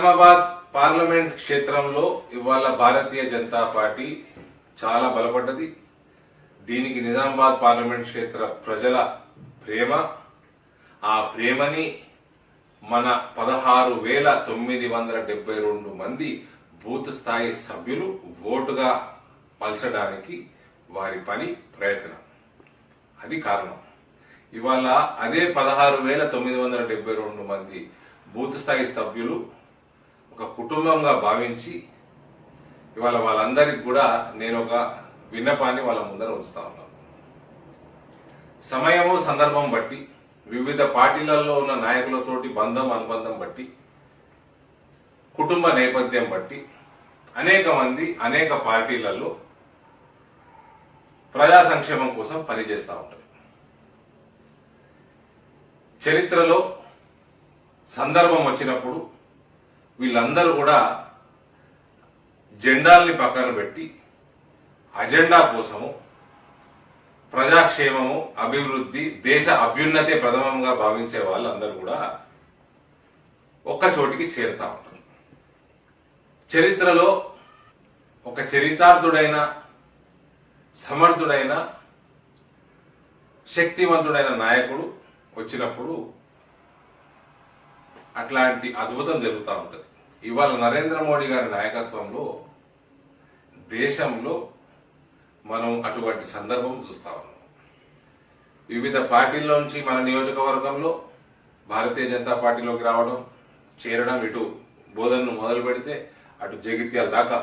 Nizamabad parliament క్షేత్రంలో ఇవాళ Bharatiya Janata party చాలా బలపడ్డది. దీనికి నిజామాబాద్ పార్లమెంట్ క్షేత్ర ప్రజల ప్రేమ, ఆ ప్రేమని మన 16,972 మంది బూత్ స్థాయి సభ్యులు ఓటుగా మలచడానికి వారి పని ప్రయత్నం, అది కారణం. ఇవాళ అదే 16,972 మంది బూత్ స్థాయి సభ్యులు ఒక కుటుంబంగా భావించి ఇవాళ వాళ్ళందరికి కూడా నేను ఒక విన్నపాన్ని వాళ్ళ ముందర ఉంచుతా ఉన్నాను. సమయము సందర్భం బట్టి, వివిధ పార్టీలలో ఉన్న నాయకులతోటి బంధం అనుబంధం బట్టి, కుటుంబ నేపథ్యం బట్టి అనేక మంది అనేక పార్టీలలో ప్రజా సంక్షేమం కోసం పనిచేస్తూ ఉంటారు. చరిత్రలో సందర్భం వచ్చినప్పుడు వీళ్ళందరూ కూడా జెండాల్ని పక్కన పెట్టి అజెండా కోసము, ప్రజాక్షేమము, అభివృద్ధి, దేశ అభ్యున్నతే ప్రథమంగా భావించే వాళ్ళందరూ కూడా ఒక్క చోటికి చేరుతా ఉంటారు. చరిత్రలో ఒక చరితార్థుడైన, సమర్థుడైన, శక్తివంతుడైన నాయకుడు వచ్చినప్పుడు అట్లాంటి అద్భుతం జరుగుతూ ఉంటుంది. ఇవాళ నరేంద్ర మోడీ గారి నాయకత్వంలో దేశంలో మనం అటువంటి సందర్భం చూస్తా ఉన్నాం. వివిధ పార్టీల్లోంచి మన నియోజకవర్గంలో భారతీయ జనతా పార్టీలోకి రావడం, చేరడం, ఇటు బోధనను మొదలు పెడితే అటు జగిత్యాల దాకా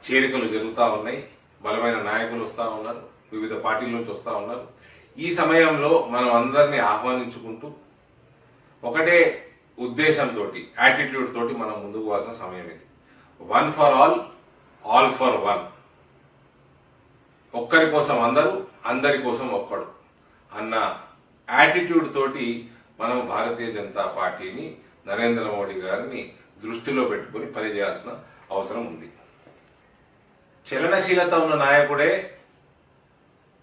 చేరికలు జరుగుతూ ఉన్నాయి. బలమైన నాయకులు వస్తూ ఉన్నారు, వివిధ పార్టీల నుంచి వస్తూ ఉన్నారు. ఈ సమయంలో మనం అందరినీ ఆహ్వానించుకుంటూ ఒకటే ఉద్దేశంతో, యాటిట్యూడ్ తోటి మనం ముందుకు పోవాల్సిన సమయం ఇది. One for all, all for one. ఒక్కరి కోసం అందరూ, అందరి కోసం ఒక్కడు అన్న యాటిట్యూడ్ తోటి మనం భారతీయ జనతా పార్టీని, నరేంద్ర మోడీ గారిని దృష్టిలో పెట్టుకుని పనిచేయాల్సిన అవసరం ఉంది. చలనశీలత ఉన్న నాయకుడే,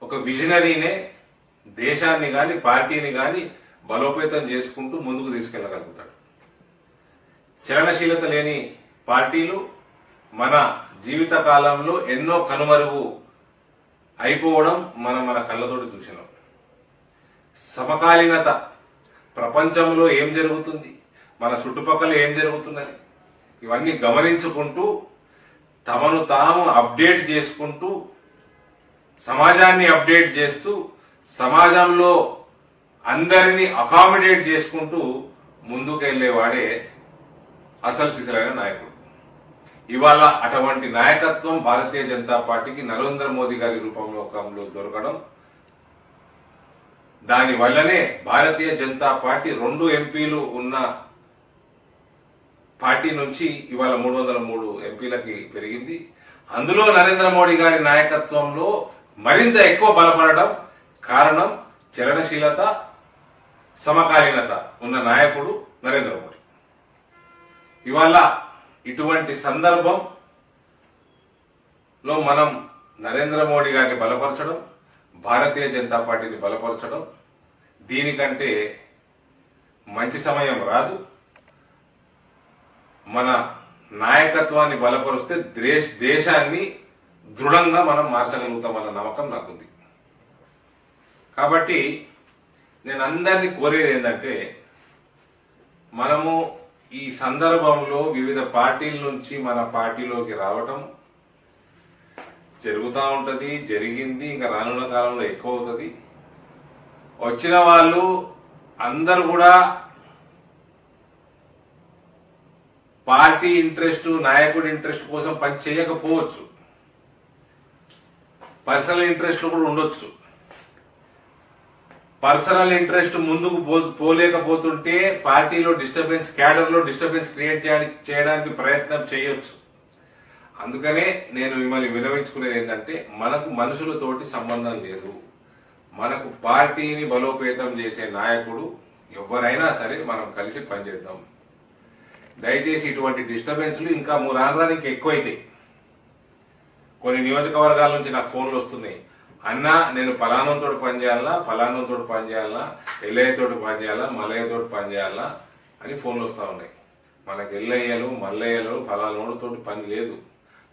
ఒక విజనరీనే దేశాన్ని గాని పార్టీని గాని బలోపేతం చేసుకుంటూ ముందుకు తీసుకెళ్లగలుగుతాడు. చలనశీలత లేని పార్టీలు మన జీవిత కాలంలో ఎన్నో కనుమరుగు అయిపోవడం మన కళ్ళతోటి చూసినాం. సమకాలీనత, ప్రపంచంలో ఏం జరుగుతుంది, మన చుట్టుపక్కల ఏం జరుగుతున్నది, ఇవన్నీ గమనించుకుంటూ తమను తాము అప్డేట్ చేసుకుంటూ, సమాజాన్ని అప్డేట్ చేస్తూ, సమాజంలో అందరినీ అకామిడేట్ చేసుకుంటూ ముందుకెళ్లేవాడే అసలు సిసలైన నాయకుడు. ఇవాళ అటువంటి నాయకత్వం భారతీయ జనతా పార్టీకి నరేంద్ర మోదీ గారి రూపంలో దొరకడం, దాని వల్లనే భారతీయ జనతా పార్టీ 2 ఎంపీలు ఉన్న పార్టీ నుంచి ఇవాళ 303 ఎంపీలకి పెరిగింది. అందులో నరేంద్ర మోడీ గారి నాయకత్వంలో మరింత ఎక్కువ బలపడడం కారణం చలనశీలత, సమకాలీనత ఉన్న నాయకుడు నరేంద్ర మోడీ. ఇవాళ ఇటువంటి సందర్భంలో మనం నరేంద్ర మోడీ గారిని బలపరచడం, భారతీయ జనతా పార్టీని బలపరచడం, దీనికంటే మంచి సమయం రాదు. మన నాయకత్వాన్ని బలపరిస్తే దేశాన్ని దృఢంగా మనం మార్చగలుగుతామన్న నమ్మకం నాకుంది. కాబట్టి నేను అందరినీ కోరేది ఏంటంటే, మనము ఈ సందర్భంలో వివిధ పార్టీల నుంచి మన పార్టీలోకి రావటం జరుగుతూ ఉంటది, జరిగింది, ఇంకా రానున్న కాలంలో ఎక్కువ అవుతుంది. వచ్చిన వాళ్ళు అందరూ కూడా పార్టీ ఇంట్రెస్ట్, నాయకుడి ఇంట్రెస్ట్ కోసం పని చేయకపోవచ్చు, పర్సనల్ ఇంట్రెస్ట్ కూడా ఉండొచ్చు. పర్సనల్ ఇంట్రెస్ట్ ముందుకు పోలేకపోతుంటే పార్టీలో డిస్టర్బెన్స్, క్యాడర్ లో డిస్టర్బెన్స్ క్రియేట్ చేయడానికి ప్రయత్నం చేయొచ్చు. అందుకనే నేను మిమ్మల్ని వినవించుకునేది ఏంటంటే, మనకు మనుషులతోటి సంబంధం లేదు. మనకు పార్టీని బలోపేతం చేసే నాయకుడు ఎవరైనా సరే మనం కలిసి పనిచేద్దాం. దయచేసి ఇటువంటి డిస్టర్బెన్స్లు ఇంకా రానికి ఎక్కువైతాయి. కొన్ని నియోజకవర్గాల నుంచి నాకు ఫోన్లు వస్తున్నాయి, అన్నా నేను పలానంతో పనిచేయాలా, పలానంతో పనిచేయాలా, ఎల్లయ్యతోటి పనిచేయాలా, మల్లయ్యతోటి పనిచేయాలా అని ఫోన్లు వస్తూ ఉన్నాయి. మనకు ఎల్లయ్యలు మల్లయ్యలు ఫలానోడితోటి పని లేదు.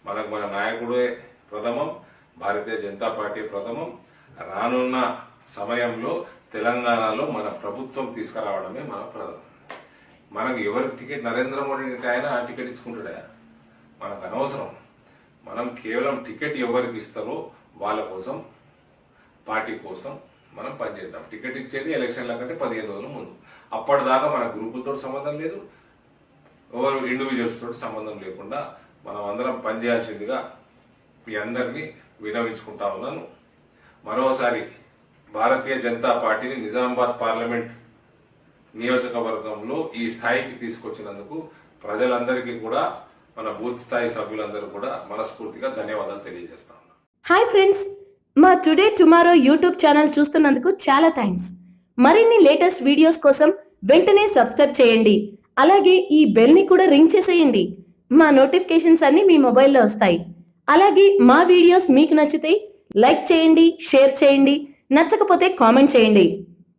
మనకు మన నాయకుడే ప్రథమం, భారతీయ జనతా పార్టీ ప్రథమం. రానున్న సమయంలో తెలంగాణలో మన ప్రభుత్వం తీసుకురావడమే మన ప్రధానం. మనకు ఎవరికి టికెట్, నరేంద్ర మోడీకి ఆయన టికెట్ ఇచ్చుకుంటాడా? మనకు అనవసరం. మనం కేవలం టికెట్ ఎవరికి ఇస్తారో వాళ్ళ కోసం, పార్టీ కోసం మనం పనిచేద్దాం. టికెట్ ఇచ్చేది ఎలక్షన్ల కంటే 15 రోజుల ముందు. అప్పటిదాకా మన గ్రూపులతో సంబంధం లేదు, ఎవరు ఇండివిజువల్స్ తోటి సంబంధం లేకుండా మనం అందరం పనిచేయాల్సిందిగా మీ అందరినీ వినవించుకుంటా ఉన్నాను. మరోసారి భారతీయ జనతా పార్టీని నిజామాబాద్ పార్లమెంట్ నియోజకవర్గంలో ఈ స్థాయికి తీసుకొచ్చినందుకు ప్రజలందరికీ కూడా, మన బూత్ స్థాయి సభ్యులందరూ కూడా మనస్ఫూర్తిగా ధన్యవాదాలు తెలియజేస్తా ఉన్నాను. హాయ్ ఫ్రెండ్స్, మా టుడే టుమారో యూట్యూబ్ ఛానల్ చూస్తున్నందుకు చాలా థ్యాంక్స్. మరిన్ని లేటెస్ట్ వీడియోస్ కోసం వెంటనే సబ్స్క్రైబ్ చేయండి. అలాగే ఈ బెల్ ని కూడా రింగ్ చేసేయండి. మా నోటిఫికేషన్స్ అన్ని మీ మొబైల్లో వస్తాయి. అలాగే మా వీడియోస్ మీకు నచ్చితే లైక్ చేయండి, షేర్ చేయండి, నచ్చకపోతే కామెంట్ చేయండి.